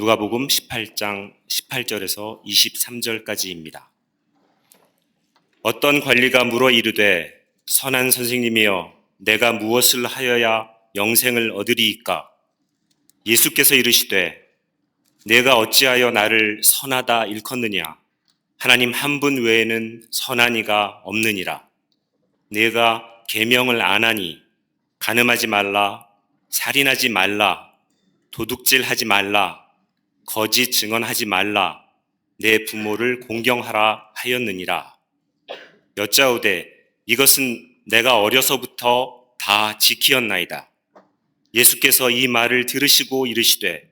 누가복음 18장 18절에서 23절까지입니다. 어떤 관리가 물어 이르되 선한 선생님이여 내가 무엇을 하여야 영생을 얻으리이까? 예수께서 이르시되 내가 어찌하여 나를 선하다 일컫느냐? 하나님 한 분 외에는 선한 이가 없느니라. 내가 계명을 안 하니 간음하지 말라, 살인하지 말라, 도둑질하지 말라, 거짓 증언하지 말라, 내 부모를 공경하라 하였느니라. 여짜오되 이것은 내가 어려서부터 다 지키었나이다. 예수께서 이 말을 들으시고 이르시되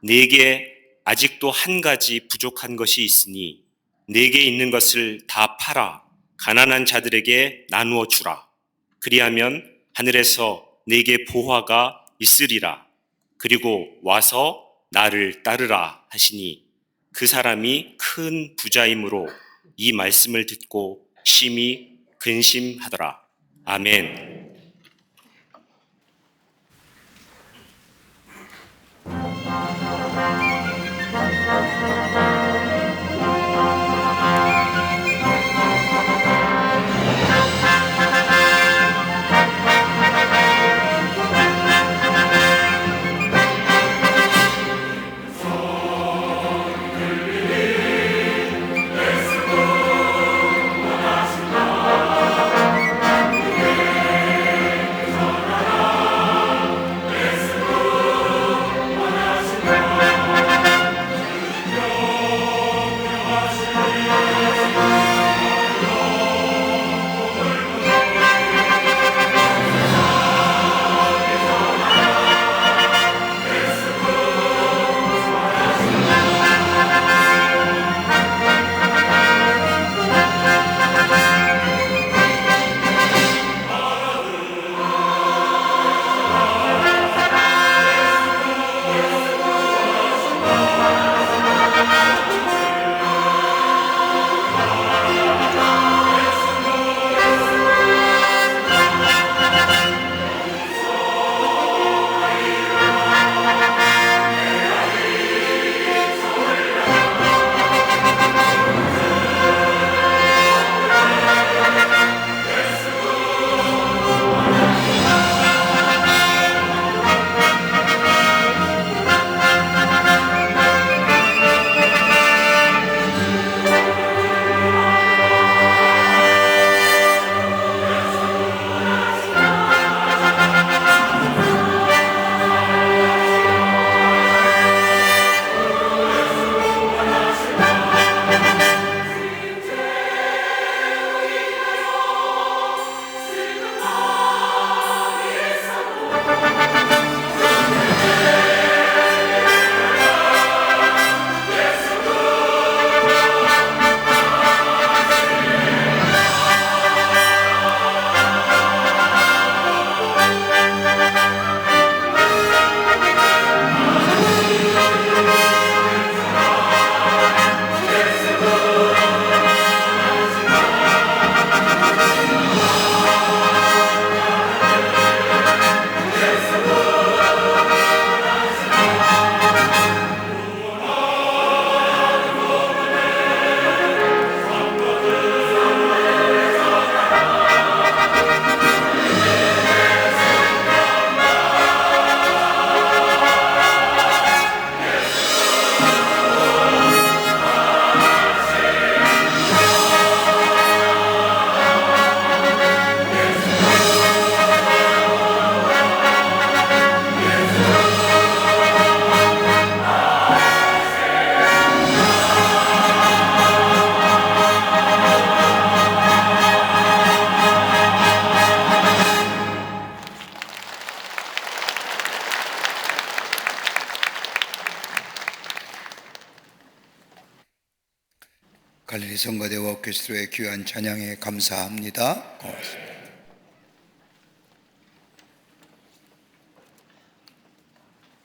네게 아직도 한 가지 부족한 것이 있으니 네게 있는 것을 다 팔아 가난한 자들에게 나누어 주라. 그리하면 하늘에서 네게 보화가 있으리라. 그리고 와서 나를 따르라 하시니 그 사람이 큰 부자이므로 이 말씀을 듣고 심히 근심하더라. 아멘. 갈릴리 성가대와 오케스트라의 귀한 찬양에 감사합니다. 고맙습니다.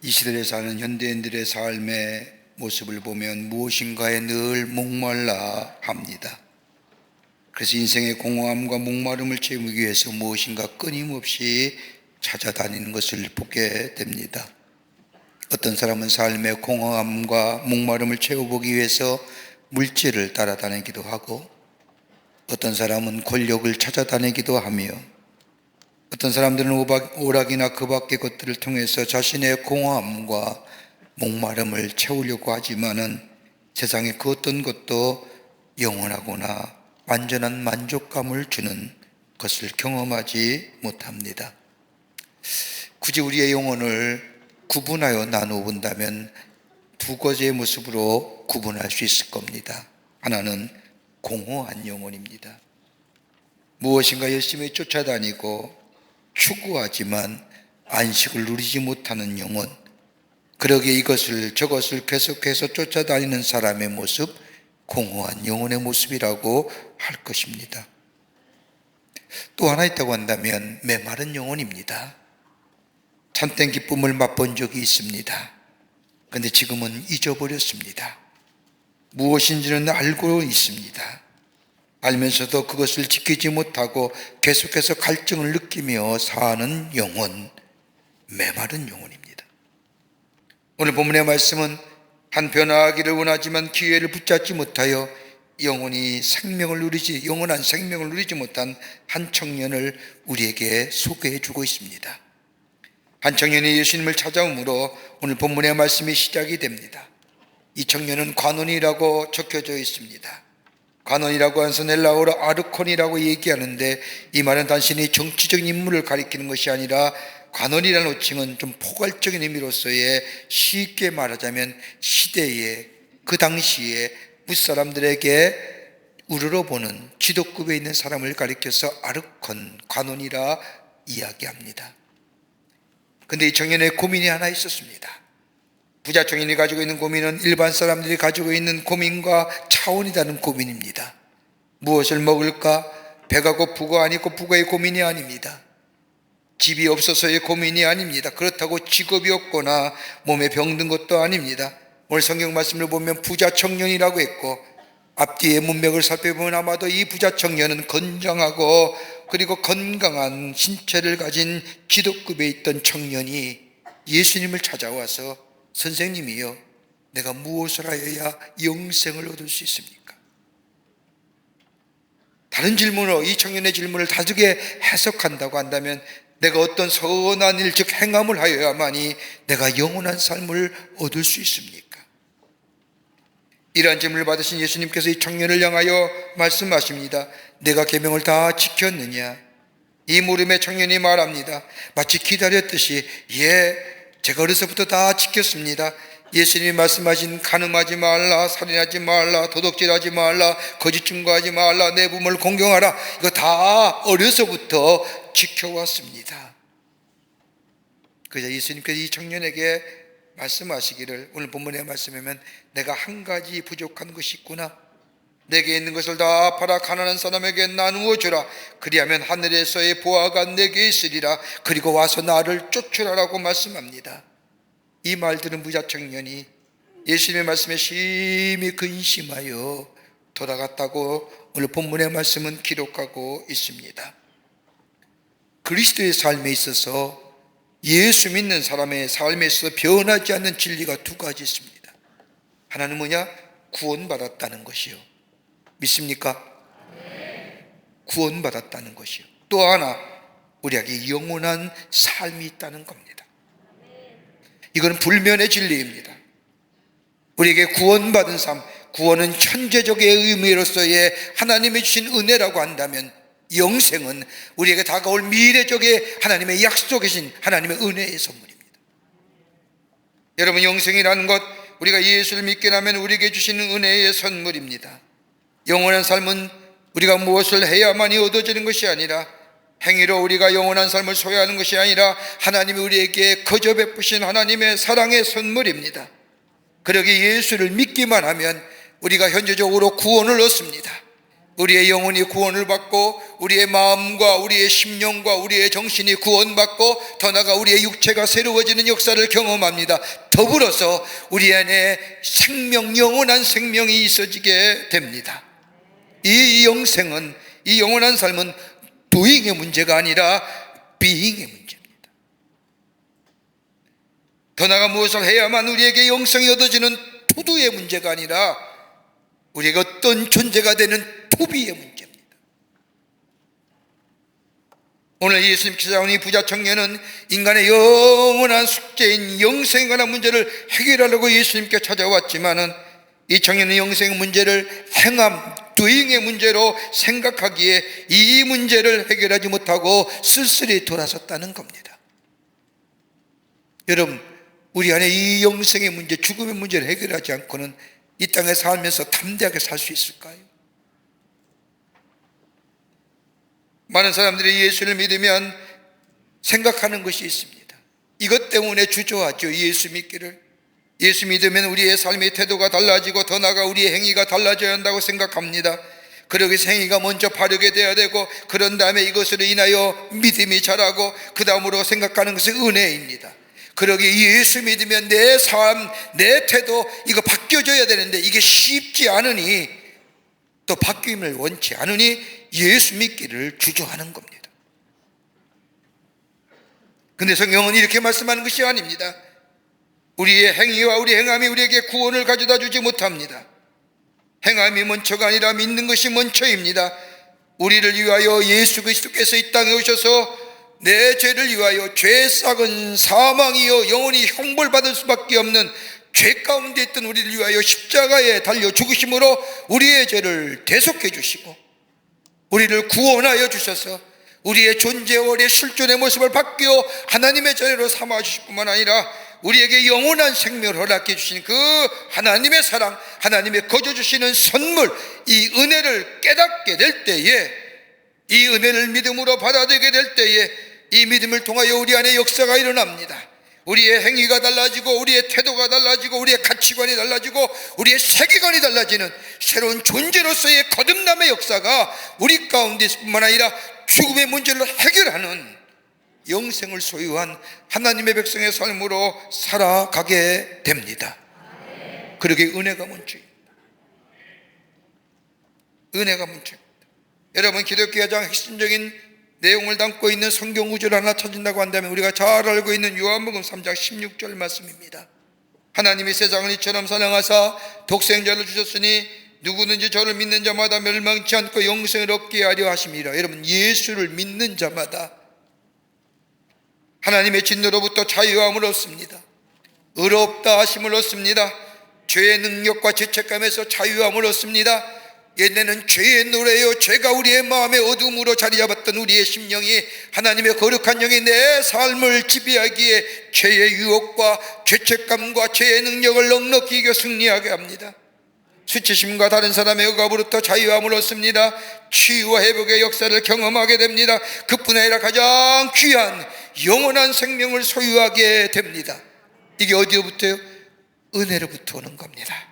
이 시대에 사는 현대인들의 삶의 모습을 보면 무엇인가에 늘 목말라 합니다. 그래서 인생의 공허함과 목마름을 채우기 위해서 무엇인가 끊임없이 찾아다니는 것을 보게 됩니다. 어떤 사람은 삶의 공허함과 목마름을 채워보기 위해서 물질을 따라다니기도 하고, 어떤 사람은 권력을 찾아다니기도 하며, 어떤 사람들은 오락이나 그 밖의 것들을 통해서 자신의 공허함과 목마름을 채우려고 하지만은 세상의 그 어떤 것도 영원하거나 완전한 만족감을 주는 것을 경험하지 못합니다. 굳이 우리의 영혼을 구분하여 나누어 본다면 두 가지의 모습으로 구분할 수 있을 겁니다. 하나는 공허한 영혼입니다. 무엇인가 열심히 쫓아다니고 추구하지만 안식을 누리지 못하는 영혼, 그러기에 이것을 저것을 계속해서 쫓아다니는 사람의 모습, 공허한 영혼의 모습이라고 할 것입니다. 또 하나 있다고 한다면 메마른 영혼입니다. 참된 기쁨을 맛본 적이 있습니다. 그런데 지금은 잊어버렸습니다. 무엇인지는 알고 있습니다. 알면서도 그것을 지키지 못하고 계속해서 갈증을 느끼며 사는 영혼, 메마른 영혼입니다. 오늘 본문의 말씀은 한 변화하기를 원하지만 기회를 붙잡지 못하여 영원한 생명을 누리지 못한 한 청년을 우리에게 소개해 주고 있습니다. 한 청년이 예수님을 찾아오므로 오늘 본문의 말씀이 시작이 됩니다. 이 청년은 관원이라고 적혀져 있습니다. 관원이라고 해서 헬라어로 아르콘이라고 얘기하는데, 이 말은 단순히 정치적인 인물을 가리키는 것이 아니라 관원이라는 호칭은 좀 포괄적인 의미로서의, 쉽게 말하자면 시대에, 그 당시에 무사람들에게 우러러보는 지도급에 있는 사람을 가리켜서 아르콘, 관원이라 이야기합니다. 그런데 이 청년의 고민이 하나 있었습니다. 부자 청년이 가지고 있는 고민은 일반 사람들이 가지고 있는 고민과 차원이 다른 고민입니다. 무엇을 먹을까? 배가 고프고 아니고 부가의 고민이 아닙니다. 집이 없어서의 고민이 아닙니다. 그렇다고 직업이 없거나 몸에 병든 것도 아닙니다. 오늘 성경 말씀을 보면 부자 청년이라고 했고, 앞뒤의 문맥을 살펴보면 아마도 이 부자 청년은 건장하고 그리고 건강한 신체를 가진 지도급에 있던 청년이 예수님을 찾아와서, 선생님이요, 내가 무엇을 하여야 영생을 얻을 수 있습니까? 다른 질문으로 이 청년의 질문을 다르게 해석한다고 한다면, 내가 어떤 선한 일, 즉 행함을 하여야만이 내가 영원한 삶을 얻을 수 있습니까? 이러한 질문을 받으신 예수님께서 이 청년을 향하여 말씀하십니다. 내가 계명을 다 지켰느냐? 이 물음에 청년이 말합니다. 마치 기다렸듯이, 예, 제가 어려서부터 다 지켰습니다. 예수님이 말씀하신 간음하지 말라, 살인하지 말라, 도둑질하지 말라, 거짓 증거하지 말라, 내 부모를 공경하라, 이거 다 어려서부터 지켜왔습니다. 그래서 예수님께서 이 청년에게 말씀하시기를, 오늘 본문의 말씀이면 내가 한 가지 부족한 것이 있구나. 내게 있는 것을 다 팔아 가난한 사람에게 나누어 주라. 그리하면 하늘에서의 보화가 내게 있으리라. 그리고 와서 나를 쫓으라라고 말씀합니다. 이 말 들은 부자 청년이 예수님의 말씀에 심히 근심하여 돌아갔다고 오늘 본문의 말씀은 기록하고 있습니다. 그리스도의 삶에 있어서, 예수 믿는 사람의 삶에 있어서 변하지 않는 진리가 두 가지 있습니다. 하나는 뭐냐? 구원받았다는 것이요. 믿습니까? 구원받았다는 것이요. 또 하나, 우리에게 영원한 삶이 있다는 겁니다. 이건 불면의 진리입니다. 우리에게 구원받은 삶, 구원은 천재적의 의미로서의 하나님이 주신 은혜라고 한다면, 영생은 우리에게 다가올 미래적의 하나님의 약속이신 하나님의 은혜의 선물입니다. 여러분, 영생이라는 것, 우리가 예수를 믿게 하면 우리에게 주시는 은혜의 선물입니다. 영원한 삶은 우리가 무엇을 해야만이 얻어지는 것이 아니라, 행위로 우리가 영원한 삶을 소유하는 것이 아니라 하나님이 우리에게 거저 베푸신 하나님의 사랑의 선물입니다. 그러기 예수를 믿기만 하면 우리가 현재적으로 구원을 얻습니다. 우리의 영혼이 구원을 받고, 우리의 마음과 우리의 심령과 우리의 정신이 구원받고, 더 나아가 우리의 육체가 새로워지는 역사를 경험합니다. 더불어서 우리 안에 생명, 영원한 생명이 있어지게 됩니다. 이 영생은, 이 영원한 삶은 doing의 문제가 아니라 being의 문제입니다. 더 나아가 무엇을 해야만 우리에게 영생이 얻어지는 토두의 문제가 아니라 우리가 어떤 존재가 되는 토비의 문제입니다. 오늘 예수님께서 나온 이 부자 청년은 인간의 영원한 숙제인 영생에 관한 문제를 해결하려고 예수님께 찾아왔지만은 이 청년은 영생의 문제를 행함, doing의 문제로 생각하기에 이 문제를 해결하지 못하고 쓸쓸히 돌아섰다는 겁니다. 여러분, 우리 안에 이 영생의 문제, 죽음의 문제를 해결하지 않고는 이 땅에 살면서 담대하게 살 수 있을까요? 많은 사람들이 예수를 믿으면 생각하는 것이 있습니다. 이것 때문에 주저하죠. 예수 믿기를. 예수 믿으면 우리의 삶의 태도가 달라지고 더 나아가 우리의 행위가 달라져야 한다고 생각합니다. 그러기 위해서 행위가 먼저 바르게 돼야 되고, 그런 다음에 이것으로 인하여 믿음이 자라고, 그 다음으로 생각하는 것이 은혜입니다. 그러기에 예수 믿으면 내 삶, 내 태도 이거 바뀌어져야 되는데 이게 쉽지 않으니, 또 바뀜을 원치 않으니 예수 믿기를 주저하는 겁니다. 근데 성경은 이렇게 말씀하는 것이 아닙니다. 우리의 행위와 우리 행함이 우리에게 구원을 가져다 주지 못합니다. 행함이 먼저가 아니라 믿는 것이 먼저입니다. 우리를 위하여 예수 그리스도께서 이 땅에 오셔서 내 죄를 위하여 죄 싹은 사망이요 영원히 형벌받을 수밖에 없는 죄 가운데 있던 우리를 위하여 십자가에 달려 죽으심으로 우리의 죄를 대속해 주시고 우리를 구원하여 주셔서 우리의 존재와 우리의 실존의 모습을 바뀌어 하나님의 자녀로 삼아 주실 뿐만 아니라 우리에게 영원한 생명을 허락해 주신 그 하나님의 사랑, 하나님의 거저 주시는 선물, 이 은혜를 깨닫게 될 때에, 이 은혜를 믿음으로 받아들이게 될 때에 이 믿음을 통하여 우리 안에 역사가 일어납니다. 우리의 행위가 달라지고 우리의 태도가 달라지고 우리의 가치관이 달라지고 우리의 세계관이 달라지는 새로운 존재로서의 거듭남의 역사가 우리 가운데 있을 뿐만 아니라 죽음의 문제를 해결하는 영생을 소유한 하나님의 백성의 삶으로 살아가게 됩니다. 그러기에 은혜가 문제입니다. 은혜가 문제입니다. 여러분, 기독교의 가장 핵심적인 내용을 담고 있는 성경 구절을 하나 찾는다고 한다면 우리가 잘 알고 있는 요한복음 3장 16절 말씀입니다. 하나님이 세상을 이처럼 사랑하사 독생자를 주셨으니 누구든지 저를 믿는 자마다 멸망치 않고 영생을 얻게 하려 하심이라. 여러분, 예수를 믿는 자마다 하나님의 진노로부터 자유함을 얻습니다. 의롭다 하심을 얻습니다. 죄의 능력과 죄책감에서 자유함을 얻습니다. 옛날에는 죄의 노래요, 죄가 우리의 마음의 어둠으로 자리 잡았던 우리의 심령이 하나님의 거룩한 영이 내 삶을 지배하기에 죄의 유혹과 죄책감과 죄의 능력을 넉넉히 이겨 승리하게 합니다. 수치심과 다른 사람의 억압으로부터 자유함을 얻습니다. 치유와 회복의 역사를 경험하게 됩니다. 그뿐 아니라 가장 귀한 영원한 생명을 소유하게 됩니다. 이게 어디로부터요? 은혜로부터 오는 겁니다.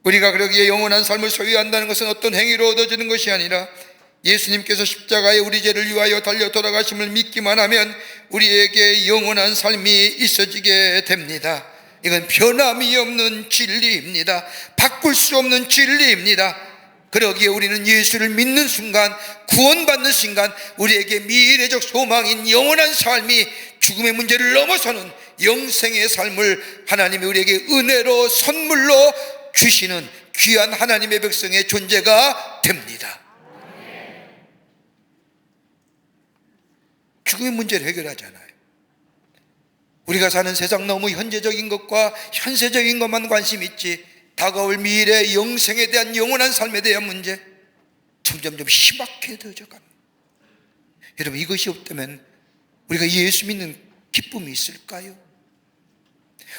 우리가 그러기에 영원한 삶을 소유한다는 것은 어떤 행위로 얻어지는 것이 아니라 예수님께서 십자가에 우리 죄를 위하여 달려 돌아가심을 믿기만 하면 우리에게 영원한 삶이 있어지게 됩니다. 이건 변함이 없는 진리입니다. 바꿀 수 없는 진리입니다. 그러기에 우리는 예수를 믿는 순간, 구원받는 순간 우리에게 미래적 소망인 영원한 삶이 죽음의 문제를 넘어서는 영생의 삶을 하나님이 우리에게 은혜로 선물로 주시는 귀한 하나님의 백성의 존재가 됩니다. 죽음의 문제를 해결하잖아요. 우리가 사는 세상 너무 현재적인 것과 현세적인 것만 관심 있지 다가올 미래 영생에 대한 영원한 삶에 대한 문제 점점점 희박해져 갑니다. 여러분, 이것이 없다면 우리가 예수 믿는 기쁨이 있을까요?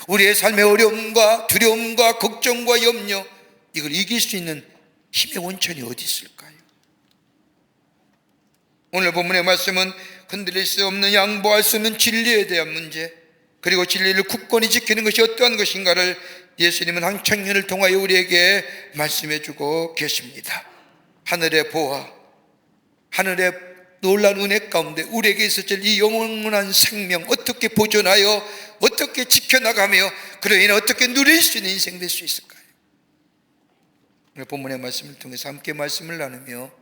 우리의 삶의 어려움과 두려움과 걱정과 염려, 이걸 이길 수 있는 힘의 원천이 어디 있을까요? 오늘 본문의 말씀은 흔들릴 수 없는, 양보할 수 없는 진리에 대한 문제, 그리고 진리를 굳건히 지키는 것이 어떠한 것인가를 예수님은 한 청년을 통하여 우리에게 말씀해 주고 계십니다. 하늘의 보화, 하늘의 놀라운 은혜 가운데 우리에게 있어질 이 영원한 생명 어떻게 보존하여 어떻게 지켜나가며 그로 인해 어떻게 누릴 수 있는 인생 될 수 있을까요? 오늘 본문의 말씀을 통해서 함께 말씀을 나누며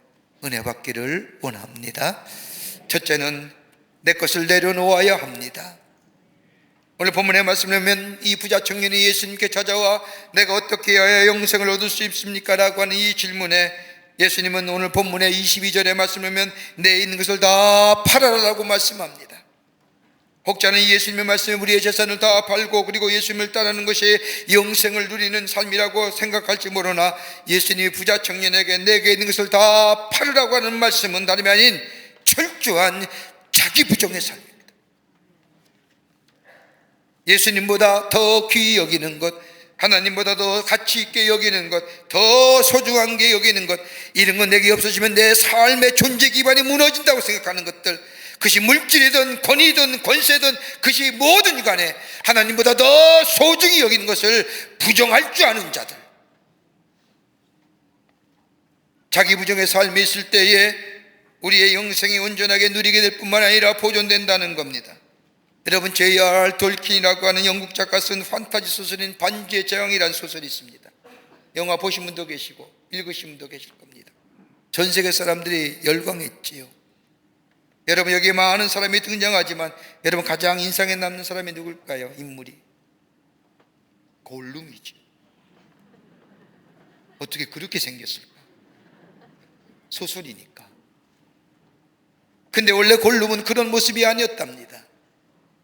은혜 받기를 원합니다. 첫째는 내 것을 내려놓아야 합니다. 오늘 본문의 말씀을 보면 이 부자 청년이 예수님께 찾아와 내가 어떻게 해야 영생을 얻을 수 있습니까? 라고 하는 이 질문에 예수님은 오늘 본문의 22절의 말씀을 보면 내 있는 것을 다 팔아라라고 말씀합니다. 혹자는 예수님의 말씀에 우리의 재산을 다 팔고 그리고 예수님을 따르는 것이 영생을 누리는 삶이라고 생각할지 모르나 예수님이 부자 청년에게 내게 있는 것을 다 팔으라고 하는 말씀은 다름이 아닌 철저한 자기 부정의 삶입니다. 예수님보다 더 귀히 여기는 것, 하나님보다 더 가치 있게 여기는 것, 더 소중한 게 여기는 것, 이런 건 내게 없어지면 내 삶의 존재 기반이 무너진다고 생각하는 것들, 그것이 물질이든 권위든 권세든 그것이 뭐든 간에 하나님보다 더 소중히 여기는 것을 부정할 줄 아는 자들, 자기 부정의 삶이 있을 때에 우리의 영생이 온전하게 누리게 될 뿐만 아니라 보존된다는 겁니다. 여러분, J.R. 돌킨이라고 하는 영국 작가 쓴 판타지 소설인 반지의 제왕이라는 소설이 있습니다. 영화 보신 분도 계시고 읽으신 분도 계실 겁니다. 전 세계 사람들이 열광했지요. 여러분, 여기에 많은 사람이 등장하지만 여러분, 가장 인상에 남는 사람이 누굴까요? 인물이 골룸이죠. 어떻게 그렇게 생겼을까? 소설이니까. 근데 원래 골룸은 그런 모습이 아니었답니다.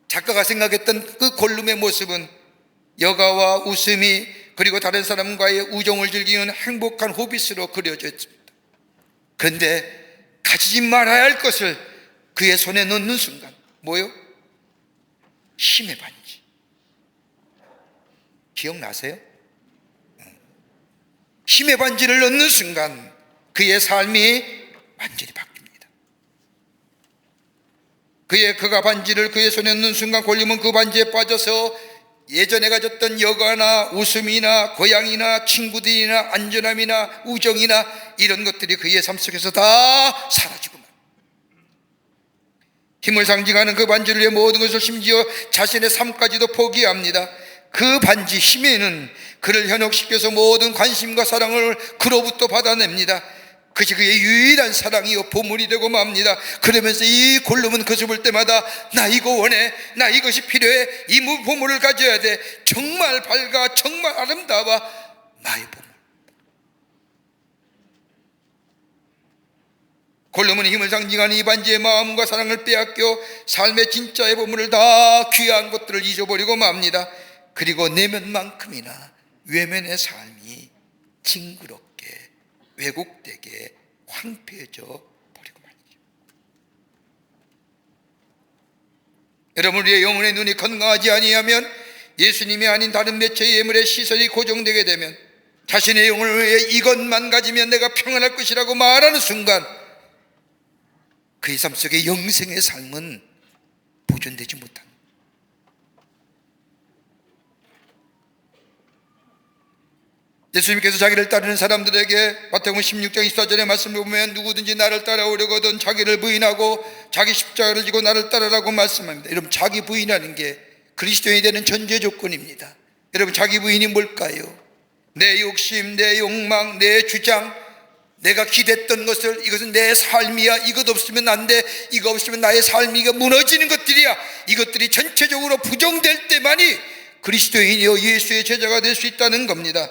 작가가 생각했던 그 골룸의 모습은 여가와 웃음이 그리고 다른 사람과의 우정을 즐기는 행복한 호빗으로 그려져 있습니다. 그런데 가지지 말아야 할 것을 그의 손에 넣는 순간, 뭐요? 힘의 반지. 기억나세요? 힘의 반지를 넣는 순간 그의 삶이 완전히 바뀝니다. 그가 반지를 그의 손에 넣는 순간 골룸은 그 반지에 빠져서 예전에 가졌던 여가나 웃음이나 고향이나 친구들이나 안전함이나 우정이나 이런 것들이 그의 삶 속에서 다 사라지고 말. 힘을 상징하는 그 반지를 위해 모든 것을 심지어 자신의 삶까지도 포기합니다. 그 반지 힘에는 그를 현혹시켜서 모든 관심과 사랑을 그로부터 받아냅니다. 그것이 그의 유일한 사랑이요 보물이 되고 맙니다. 그러면서 이 골룸은 그것을 볼 때마다 나 이거 원해, 나 이것이 필요해, 이 보물을 가져야 돼, 정말 밝아, 정말 아름다워, 나의 보물. 골룸은 힘을 상징하는 이 반지의 마음과 사랑을 빼앗겨 삶의 진짜의 보물을 다 귀한 것들을 잊어버리고 맙니다. 그리고 내면만큼이나 외면의 삶이 징그럽게 왜곡되게 황폐해져 버리고 말이죠. 여러분, 우리의 영혼의 눈이 건강하지 아니하면 예수님이 아닌 다른 매체의 예물의 시선이 고정되게 되면 자신의 영혼을 위해 이것만 가지면 내가 평안할 것이라고 말하는 순간 그의 삶 속에 영생의 삶은 보존되지 못합니다. 예수님께서 자기를 따르는 사람들에게 마태복음 16장 24절의 말씀을 보면 누구든지 나를 따라오려거든 자기를 부인하고 자기 십자가를 지고 나를 따르라고 말씀합니다. 여러분, 자기 부인하는 게 그리스도인이 되는 전제 조건입니다. 여러분, 자기 부인이 뭘까요? 내 욕심, 내 욕망, 내 주장, 내가 기댔던 것을, 이것은 내 삶이야, 이것 없으면 안 돼, 이거 없으면 나의 삶이 무너지는 것들이야, 이것들이 전체적으로 부정될 때만이 그리스도인이요 예수의 제자가 될 수 있다는 겁니다.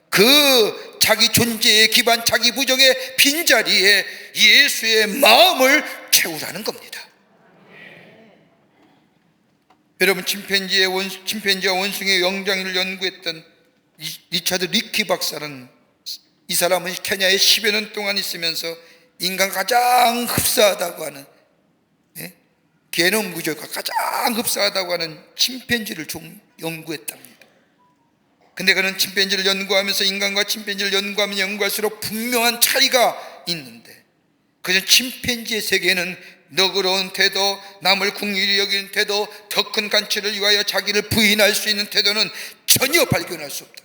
그 자기 존재의 기반, 자기 부정의 빈자리에 예수의 마음을 채우라는 겁니다. 여러분, 침팬지와 원숭이의 영장을 연구했던 리차드 리키 박사는, 이 사람은 케냐에 10여 년 동안 있으면서 인간 가장 흡사하다고 하는 게놈 구조가 가장 흡사하다고 하는 침팬지를 연구했답니다. 근데 그는 침팬지를 연구하면서 인간과 침팬지를 연구하면 연구할수록 분명한 차이가 있는데, 그저 침팬지의 세계는 너그러운 태도, 남을 긍휼히 여기는 태도, 더 큰 가치를 위하여 자기를 부인할 수 있는 태도는 전혀 발견할 수 없다.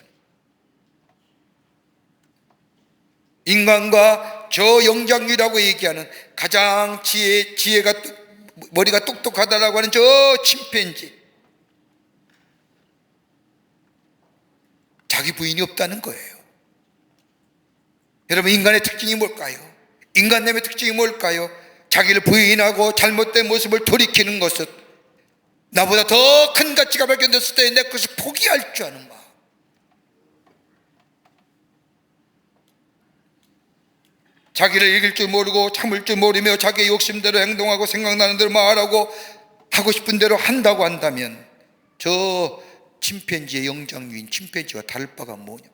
인간과 저 영장류라고 얘기하는 가장 지혜가 머리가 똑똑하다라고 하는 저 침팬지, 자기 부인이 없다는 거예요. 여러분, 인간의 특징이 뭘까요? 인간됨의 특징이 뭘까요? 자기를 부인하고 잘못된 모습을 돌이키는 것은 나보다 더 큰 가치가 발견됐을 때 내 것을 포기할 줄 아는 마음. 자기를 이길 줄 모르고 참을 줄 모르며 자기의 욕심대로 행동하고 생각나는 대로 말하고 하고 싶은 대로 한다고 한다면 저 침팬지의 영장류인 침팬지와 다를 바가 뭐냐.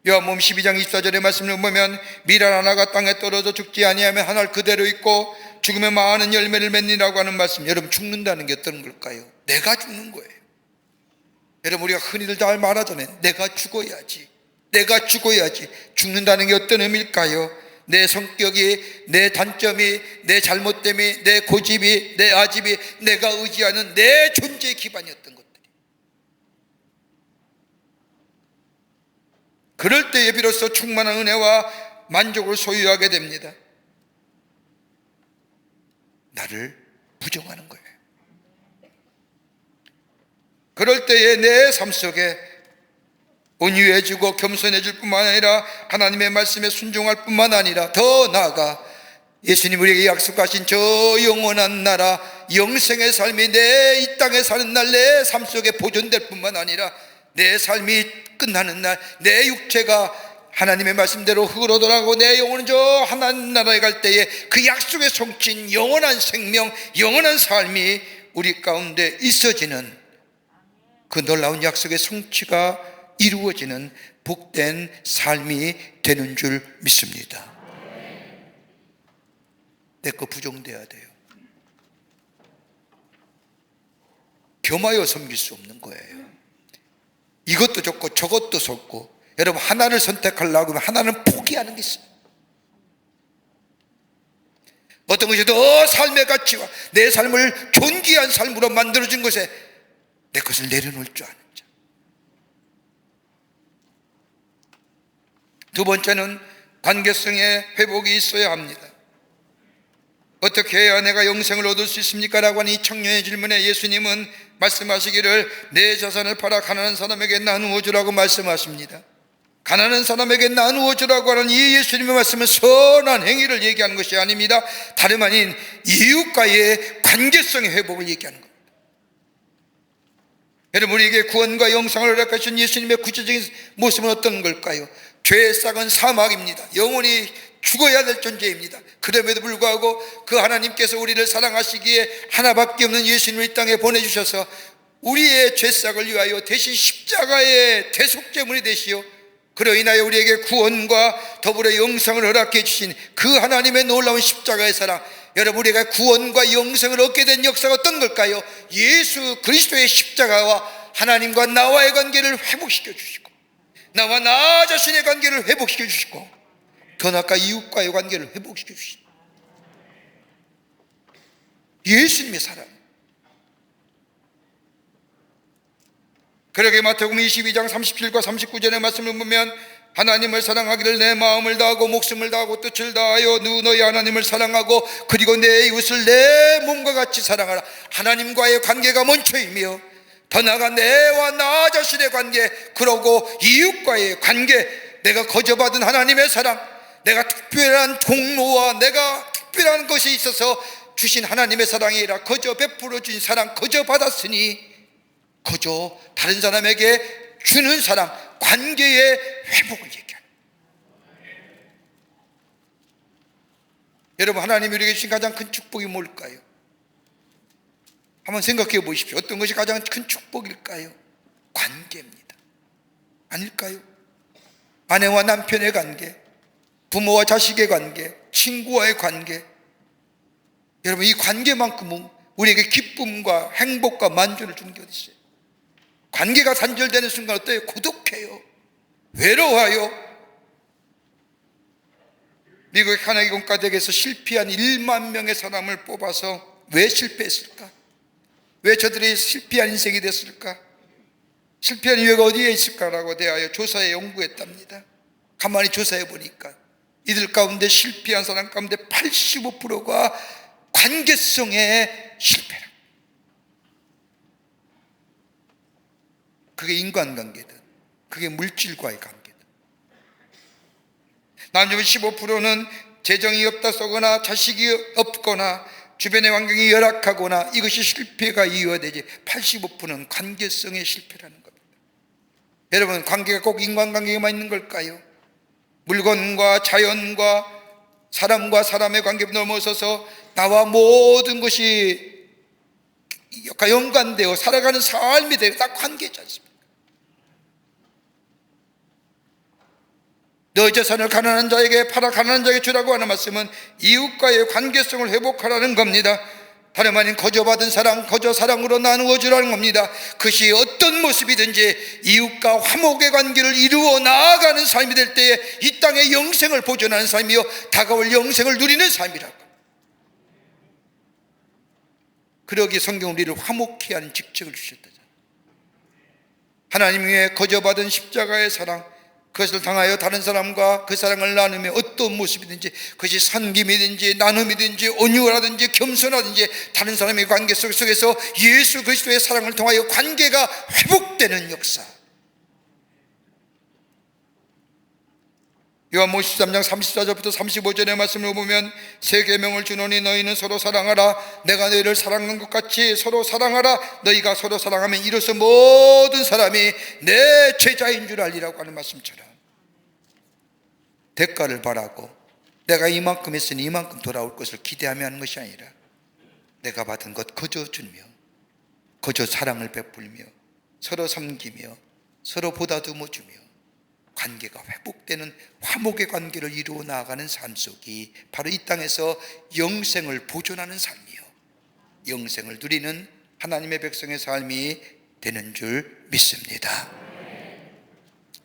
요한복음 12장 24절의 말씀을 보면 미랄 하나가 땅에 떨어져 죽지 아니하면 하늘 그대로 있고 죽으면 많은 열매를 맺니라고 하는 말씀. 여러분, 죽는다는 게 어떤 걸까요? 내가 죽는 거예요. 여러분, 우리가 흔히들 잘 말하잖아요. 내가 죽어야지, 내가 죽어야지. 죽는다는 게 어떤 의미일까요? 내 성격이, 내 단점이, 내 잘못됨이, 내 고집이, 내 아집이, 내가 의지하는 내 존재의 기반이었던 것들이, 그럴 때에 비로소 충만한 은혜와 만족을 소유하게 됩니다. 나를 부정하는 거예요. 그럴 때에 내 삶 속에 온유해지고 겸손해질 뿐만 아니라 하나님의 말씀에 순종할 뿐만 아니라 더 나아가 예수님 우리에게 약속하신 저 영원한 나라 영생의 삶이 내 이 땅에 사는 날 내 삶 속에 보존될 뿐만 아니라 내 삶이 끝나는 날 내 육체가 하나님의 말씀대로 흙으로 돌아가고 내 영혼은 저 하나님 나라에 갈 때에 그 약속의 성취인 영원한 생명, 영원한 삶이 우리 가운데 있어지는 그 놀라운 약속의 성취가 이루어지는 복된 삶이 되는 줄 믿습니다. 내 거 부정돼야 돼요. 겸하여 섬길 수 없는 거예요. 이것도 좋고 저것도 좋고, 여러분 하나를 선택하려고 하면 하나는 포기하는 게 있어요. 어떤 것이 더 삶의 가치와 내 삶을 존귀한 삶으로 만들어진 것에 내 것을 내려놓을 줄 아는 자. 두 번째는 관계성의 회복이 있어야 합니다. 어떻게 해야 내가 영생을 얻을 수 있습니까? 라고 하는 이 청년의 질문에 예수님은 말씀하시기를 내 자산을 팔아 가난한 사람에게 나누어 주라고 말씀하십니다. 가난한 사람에게 나누어 주라고 하는 이 예수님의 말씀은 선한 행위를 얘기하는 것이 아닙니다. 다름 아닌 이웃과의 관계성의 회복을 얘기하는 겁니다. 여러분, 우리에게 구원과 영생을 허락하신 예수님의 구체적인 모습은 어떤 걸까요? 죄의 싹은 사막입니다. 영원히 죽어야 될 존재입니다. 그럼에도 불구하고 그 하나님께서 우리를 사랑하시기에 하나밖에 없는 예수님을 이 땅에 보내주셔서 우리의 죄싹을 위하여 대신 십자가의 대속제물이 되시어 그로 인하여 우리에게 구원과 더불어 영생을 허락해 주신 그 하나님의 놀라운 십자가의 사랑, 여러분 우리가 구원과 영생을 얻게 된 역사가 어떤 걸까요? 예수 그리스도의 십자가와 하나님과 나와의 관계를 회복시켜 주시고 나와 나 자신의 관계를 회복시켜 주시고 더 나아가 이웃과의 관계를 회복시켜 주신 예수님의 사랑. 그러게 마태복음 22장 37과 39절의 말씀을 보면 하나님을 사랑하기를 내 마음을 다하고 목숨을 다하고 뜻을 다하여 너희 하나님을 사랑하고 그리고 내 이웃을 내 몸과 같이 사랑하라. 하나님과의 관계가 먼저이며 더 나아가 내와 나 자신의 관계, 그러고 이웃과의 관계, 내가 거저받은 하나님의 사랑, 내가 특별한 공로와 내가 특별한 것이 있어서 주신 하나님의 사랑이 아니라 거저 베풀어 주신 사랑, 거저 받았으니 거저 다른 사람에게 주는 사랑, 관계의 회복을 얘기하는. 여러분, 하나님이 우리에게 주신 가장 큰 축복이 뭘까요? 한번 생각해 보십시오. 어떤 것이 가장 큰 축복일까요? 관계입니다. 아닐까요? 아내와 남편의 관계, 부모와 자식의 관계, 친구와의 관계. 여러분, 이 관계만큼은 우리에게 기쁨과 행복과 만족을 주는 게 어디 있어요? 관계가 단절되는 순간 어때요? 고독해요. 외로워요. 미국의 카네기 공과대학에서 실패한 1만 명의 사람을 뽑아서 왜 실패했을까? 왜 저들이 실패한 인생이 됐을까? 실패한 이유가 어디에 있을까라고 대하여 조사에 연구했답니다. 가만히 조사해 보니까 이들 가운데 실패한 사람 가운데 85%가 관계성의 실패라. 그게 인간관계든 그게 물질과의 관계든. 나머지 15%는 재정이 없다 쏘거나 자식이 없거나 주변의 환경이 열악하거나 이것이 실패가 이유가 되지 85%는 관계성의 실패라는 겁니다. 여러분, 관계가 꼭 인간관계에만 있는 걸까요? 물건과 자연과 사람과 사람의 관계를 넘어서서 나와 모든 것이 연관되어 살아가는 삶이 되고 다 관계지 않습니까? 너희 재산을 가난한 자에게 팔아 가난한 자에게 주라고 하는 말씀은 이웃과의 관계성을 회복하라는 겁니다. 다름 아닌 거저받은 사랑, 거저 사랑으로 나누어 주라는 겁니다. 그것이 어떤 모습이든지 이웃과 화목의 관계를 이루어 나아가는 삶이 될 때에 이 땅의 영생을 보존하는 삶이요 다가올 영생을 누리는 삶이라고. 그러기에 성경은 우리를 화목케 하는 직책을 주셨다잖아요. 하나님 위에 거저받은 십자가의 사랑, 그것을 당하여 다른 사람과 그 사랑을 나누며 어떤 모습이든지 그것이 섬김이든지 나눔이든지 온유라든지 겸손하든지 다른 사람의 관계 속에서 예수 그리스도의 사랑을 통하여 관계가 회복되는 역사. 요한복음 13장 34절부터 35절의 말씀을 보면 새 계명을 주노니 너희는 서로 사랑하라. 내가 너희를 사랑한 것 같이 서로 사랑하라. 너희가 서로 사랑하면 이로써 모든 사람이 내 제자인 줄 알리라고 하는 말씀처럼 대가를 바라고 내가 이만큼 했으니 이만큼 돌아올 것을 기대하며 하는 것이 아니라 내가 받은 것 거저 주며 거저 사랑을 베풀며 서로 섬기며 서로 보다듬어 주며 관계가 회복되는 화목의 관계를 이루어 나아가는 삶 속이 바로 이 땅에서 영생을 보존하는 삶이요 영생을 누리는 하나님의 백성의 삶이 되는 줄 믿습니다.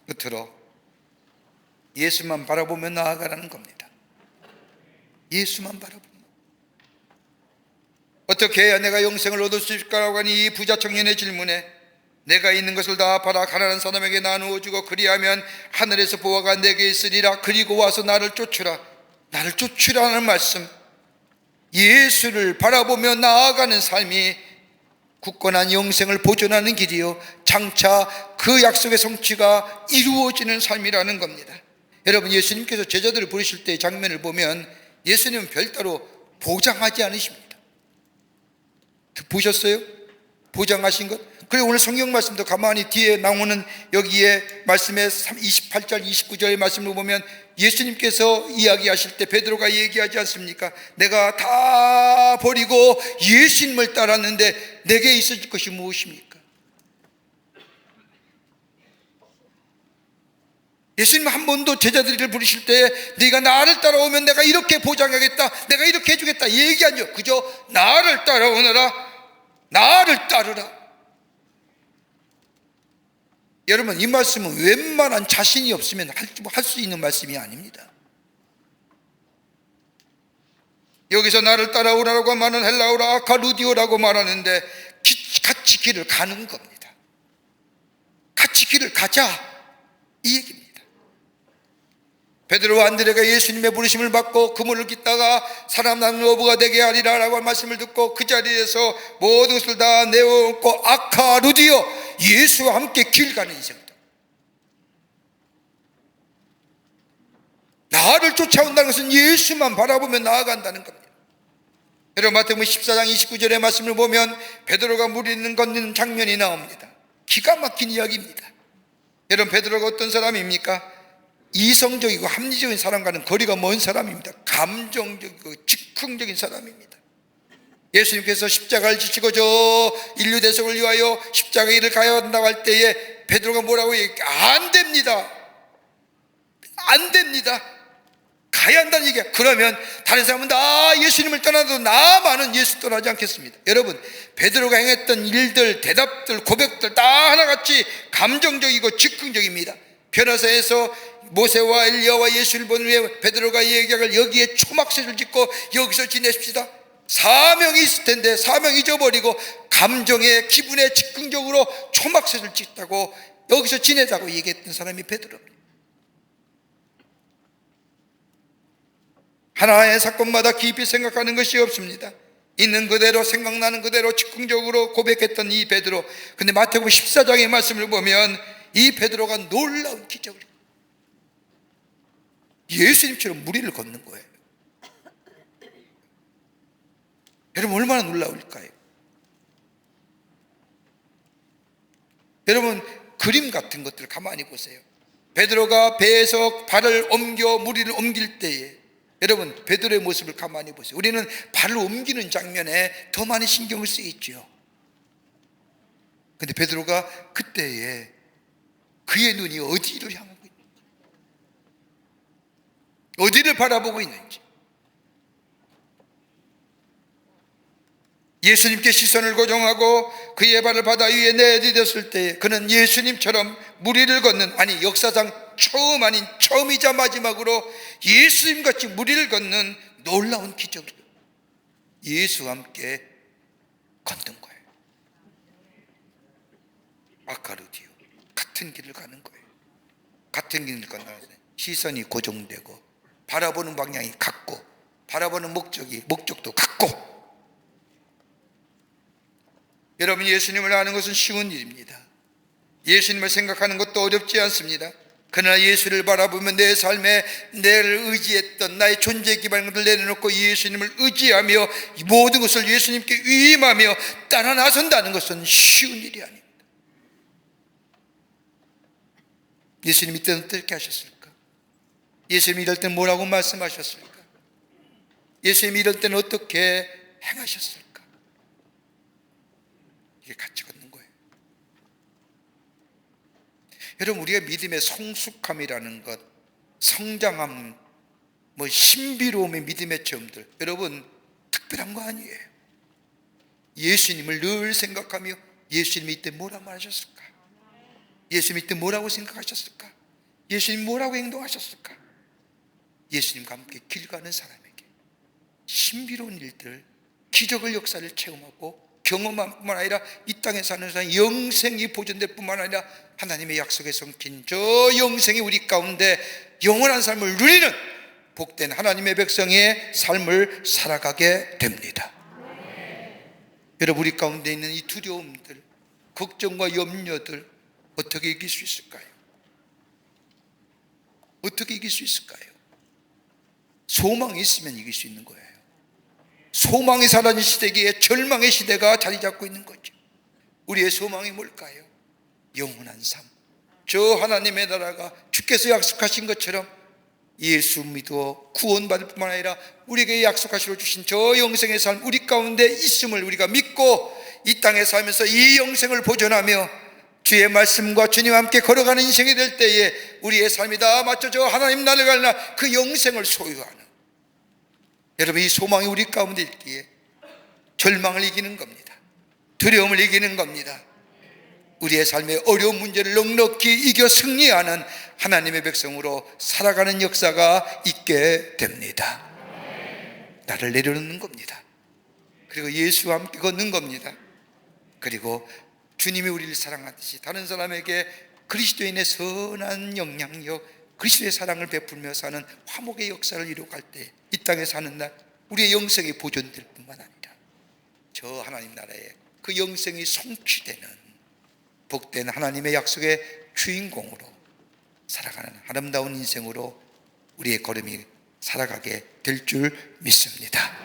끝으로 예수만 바라보며 나아가라는 겁니다. 예수만 바라보며 어떻게 해야 내가 영생을 얻을 수 있을까라고 하는 이 부자 청년의 질문에 내가 있는 것을 다 팔아 가난한 사람에게 나누어 주고 그리하면 하늘에서 보화가 내게 있으리라. 그리고 와서 나를 쫓으라. 나를 쫓으라는 말씀, 예수를 바라보며 나아가는 삶이 굳건한 영생을 보존하는 길이요 장차 그 약속의 성취가 이루어지는 삶이라는 겁니다. 여러분, 예수님께서 제자들을 부르실 때의 장면을 보면 예수님은 별도로 보장하지 않으십니다. 보셨어요? 보장하신 것? 그리고 오늘 성경 말씀도 가만히 뒤에 나오는 여기에 말씀에 28절 29절의 말씀을 보면 예수님께서 이야기하실 때 베드로가 얘기하지 않습니까? 내가 다 버리고 예수님을 따랐는데 내게 있어질 것이 무엇입니까? 예수님 한 번도 제자들을 부르실 때 네가 나를 따라오면 내가 이렇게 보장하겠다, 내가 이렇게 해주겠다 얘기하죠. 그저 나를 따라오너라, 나를 따르라. 여러분, 이 말씀은 웬만한 자신이 없으면 할 수 있는 말씀이 아닙니다. 여기서 나를 따라오라고 말하는 헬라어로 아카루디오라고 말하는데 같이 길을 가는 겁니다. 같이 길을 가자 이 얘기입니다. 베드로와 안드레가 예수님의 부르심을 받고 그물을 깃다가 사람 낳는 어부가 되게 하리라 라고 말씀을 듣고 그 자리에서 모든 것을 다 내어놓고 아카루디오, 예수와 함께 길 가는 인생이다. 나를 쫓아온다는 것은 예수만 바라보며 나아간다는 겁니다. 여러분, 마태복음 14장 29절의 말씀을 보면 베드로가 물 있는 걷는 장면이 나옵니다. 기가 막힌 이야기입니다. 여러분, 베드로가 어떤 사람입니까? 이성적이고 합리적인 사람과는 거리가 먼 사람입니다. 감정적이고 즉흥적인 사람입니다. 예수님께서 십자가를 지시고 저 인류 대속을 위하여 십자가 길을 가야 한다고 할 때에 베드로가 뭐라고 얘기해? 안 됩니다. 안 됩니다. 가야 한다는 얘기야. 그러면 다른 사람은 다 예수님을 떠나도 나만은 예수 떠나지 않겠습니다. 여러분, 베드로가 행했던 일들, 대답들, 고백들 다 하나같이 감정적이고 즉흥적입니다. 변호사에서 모세와 엘리야와 예수를 보는 후에 베드로가 얘기하길 여기에 초막새를 짓고 여기서 지내십시다. 사명이 있을 텐데 사명 잊어버리고 감정에 기분에 즉흥적으로 초막새를 짓다고 여기서 지내자고 얘기했던 사람이 베드로입니다. 하나의 사건마다 깊이 생각하는 것이 없습니다. 있는 그대로 생각나는 그대로 즉흥적으로 고백했던 이 베드로. 근데 마태복음 14장의 말씀을 보면 이 베드로가 놀라운 기적을, 예수님처럼 무리를 걷는 거예요. 여러분 얼마나 놀라울까요? 여러분 그림 같은 것들 가만히 보세요. 베드로가 배에서 발을 옮겨 무리를 옮길 때에 여러분 베드로의 모습을 가만히 보세요. 우리는 발을 옮기는 장면에 더 많이 신경을 쓰이죠. 그런데 베드로가 그때에 그의 눈이 어디를 향하고 있는지, 어디를 바라보고 있는지, 예수님께 시선을 고정하고 그의 발을 바다 위에 내디뎠을 때 그는 예수님처럼 무리를 걷는, 아니 역사상 처음 아닌 처음이자 마지막으로 예수님같이 무리를 걷는 놀라운 기적을 예수와 함께 걷는 거예요. 아카르디오, 같은 길을 가는 거예요. 같은 길을 건너서 시선이 고정되고 바라보는 방향이 같고 바라보는 목적도 같고. 여러분 예수님을 아는 것은 쉬운 일입니다. 예수님을 생각하는 것도 어렵지 않습니다. 그러나 예수를 바라보면 내 삶에 내를 의지했던 나의 존재 기반을 내려놓고 예수님을 의지하며 모든 것을 예수님께 위임하며 따라 나선다는 것은 쉬운 일이 아닙니다. 예수님 이때는 어떻게 하셨을까? 예수님이 이럴 때는 뭐라고 말씀하셨을까? 예수님이 이럴 때는 어떻게 행하셨을까? 이게 같이 걷는 거예요. 여러분 우리가 믿음의 성숙함이라는 것, 성장함, 신비로움의 믿음의 체험들, 여러분 특별한 거 아니에요. 예수님을 늘 생각하며 예수님이 이때 뭐라고 말하셨을까? 예수님이 이때 뭐라고 생각하셨을까? 예수님 뭐라고 행동하셨을까? 예수님과 함께 길 가는 사람에게 신비로운 일들, 기적의 역사를 체험하고 경험한 뿐만 아니라 이 땅에 사는 사람 영생이 보존될 뿐만 아니라 하나님의 약속에 성긴 저 영생이 우리 가운데 영원한 삶을 누리는 복된 하나님의 백성의 삶을 살아가게 됩니다. 여러분 우리 가운데 있는 이 두려움들, 걱정과 염려들 어떻게 이길 수 있을까요? 어떻게 이길 수 있을까요? 소망이 있으면 이길 수 있는 거예요. 소망이 사라진 시대기에 절망의 시대가 자리 잡고 있는 거죠. 우리의 소망이 뭘까요? 영원한 삶, 저 하나님의 나라가 주께서 약속하신 것처럼 예수 믿어 구원받을 뿐만 아니라 우리에게 약속하시러 주신 저 영생의 삶 우리 가운데 있음을 우리가 믿고 이 땅에 살면서 이 영생을 보존하며 주의 말씀과 주님과 함께 걸어가는 인생이 될 때에 우리의 삶이 다 맞춰져 하나님 나라를 가는 그 영생을 소유하는, 여러분 이 소망이 우리 가운데 있기에 절망을 이기는 겁니다. 두려움을 이기는 겁니다. 우리의 삶의 어려운 문제를 넉넉히 이겨 승리하는 하나님의 백성으로 살아가는 역사가 있게 됩니다. 나를 내려놓는 겁니다. 그리고 예수와 함께 걷는 겁니다. 그리고 주님이 우리를 사랑하듯이 다른 사람에게 그리스도인의 선한 영향력, 그리스도의 사랑을 베풀며 사는 화목의 역사를 이루어갈 때 이 땅에 사는 날 우리의 영생이 보존될 뿐만 아니라 저 하나님 나라에 그 영생이 성취되는 복된 하나님의 약속의 주인공으로 살아가는 아름다운 인생으로 우리의 걸음이 살아가게 될 줄 믿습니다.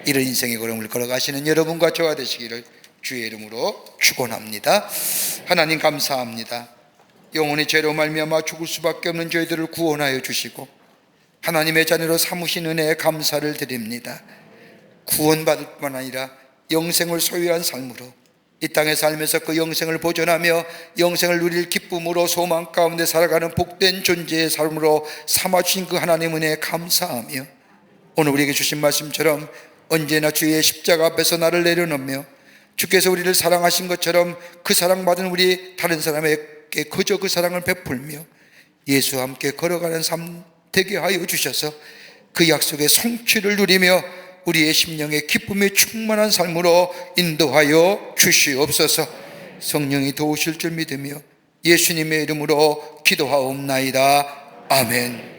이런 인생의 걸음을 걸어가시는 여러분과 저와 되시기를 주의 이름으로 축원합니다. 하나님 감사합니다. 영혼의 죄로 말미암아 죽을 수밖에 없는 저희들을 구원하여 주시고 하나님의 자녀로 삼으신 은혜에 감사를 드립니다. 구원받을 뿐만 아니라 영생을 소유한 삶으로 이 땅에 살면서 그 영생을 보존하며 영생을 누릴 기쁨으로 소망 가운데 살아가는 복된 존재의 삶으로 삼아주신 그 하나님 은혜에 감사하며 오늘 우리에게 주신 말씀처럼 언제나 주의 십자가 앞에서 나를 내려놓으며 주께서 우리를 사랑하신 것처럼 그 사랑받은 우리 다른 사람에게 그저 그 사랑을 베풀며 예수와 함께 걸어가는 삶 되게 하여 주셔서 그 약속의 성취를 누리며 우리의 심령의 기쁨이 충만한 삶으로 인도하여 주시옵소서. 성령이 도우실 줄 믿으며 예수님의 이름으로 기도하옵나이다. 아멘.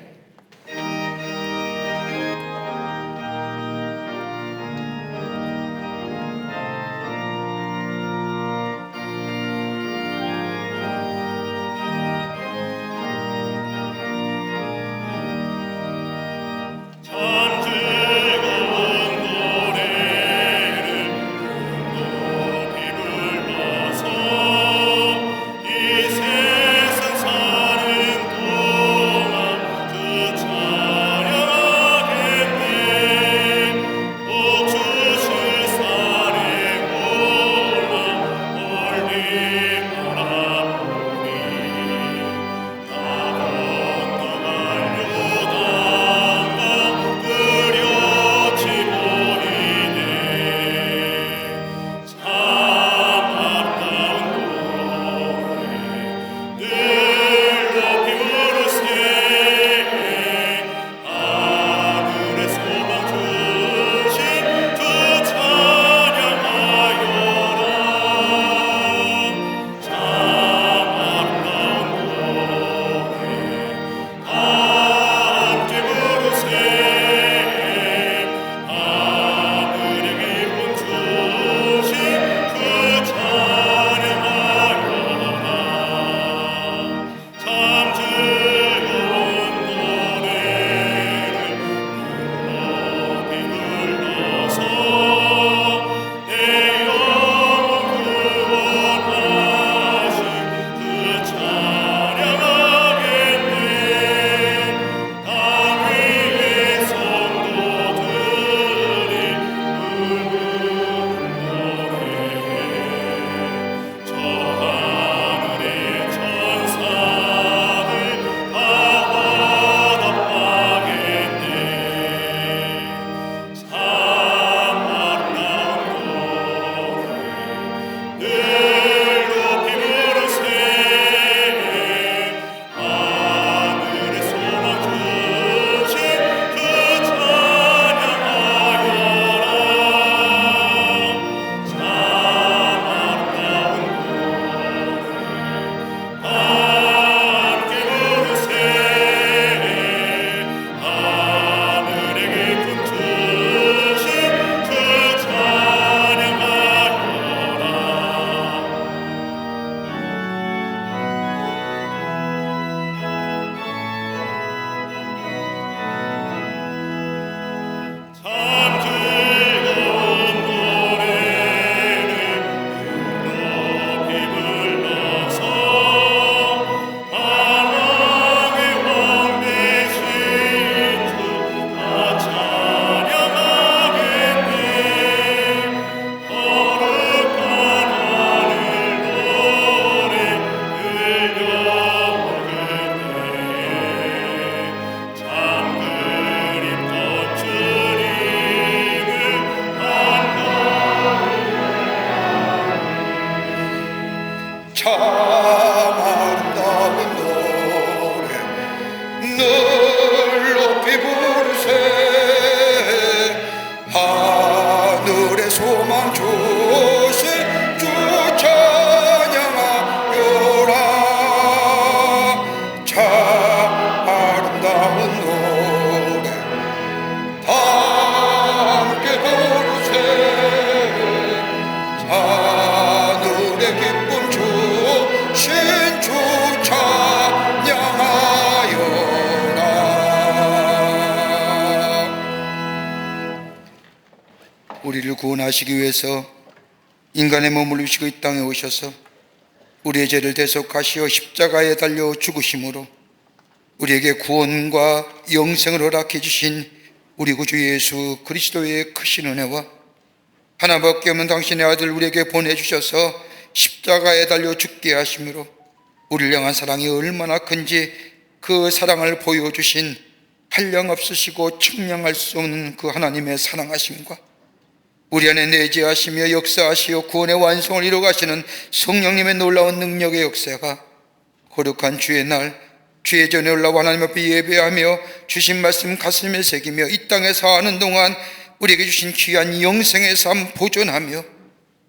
우리를 구원하시기 위해서 인간의 몸을 입으시고 이 땅에 오셔서 우리의 죄를 대속하시어 십자가에 달려 죽으심으로 우리에게 구원과 영생을 허락해 주신 우리 구주 예수 그리스도의 크신 은혜와 하나밖에 없는 당신의 아들 우리에게 보내주셔서 십자가에 달려 죽게 하심으로 우리를 향한 사랑이 얼마나 큰지 그 사랑을 보여주신 한량없으시고 측량할 수 없는 그 하나님의 사랑하심과 우리 안에 내재하시며 역사하시어 구원의 완성을 이루어가시는 성령님의 놀라운 능력의 역사가 거룩한 주의 날 주의 전에 올라와 하나님 앞에 예배하며 주신 말씀 가슴에 새기며 이 땅에 사는 동안 우리에게 주신 귀한 영생의 삶 보존하며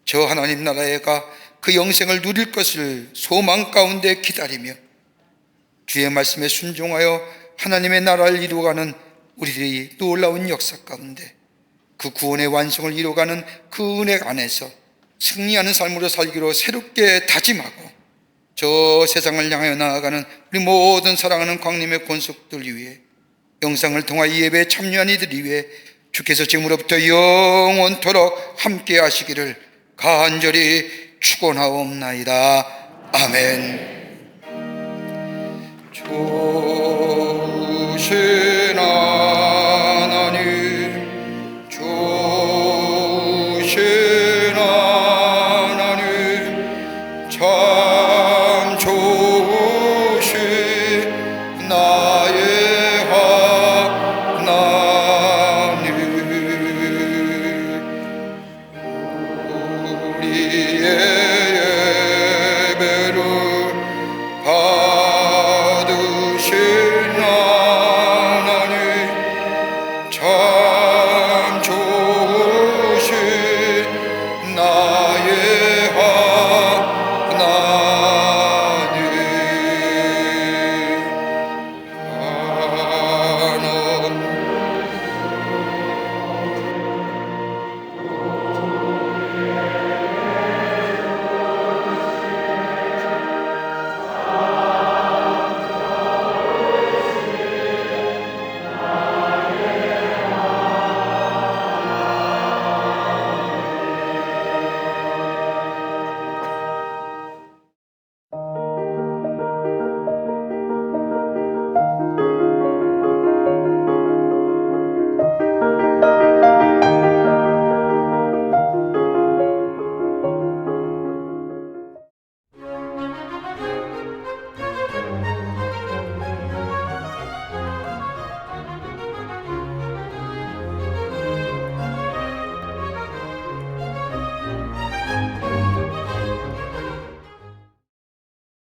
저 하나님 나라에 가 그 영생을 누릴 것을 소망 가운데 기다리며 주의 말씀에 순종하여 하나님의 나라를 이루어가는 우리들이 놀라운 역사 가운데 그 구원의 완성을 이루어가는 그 은혜 안에서 승리하는 삶으로 살기로 새롭게 다짐하고 저 세상을 향하여 나아가는 우리 모든 사랑하는 광림의 권속들 위해 영상을 통하여 이 예배에 참여한 이들 위해 주께서 지금으로부터 영원토록 함께 하시기를 간절히 축원하옵나이다. 아멘. 조시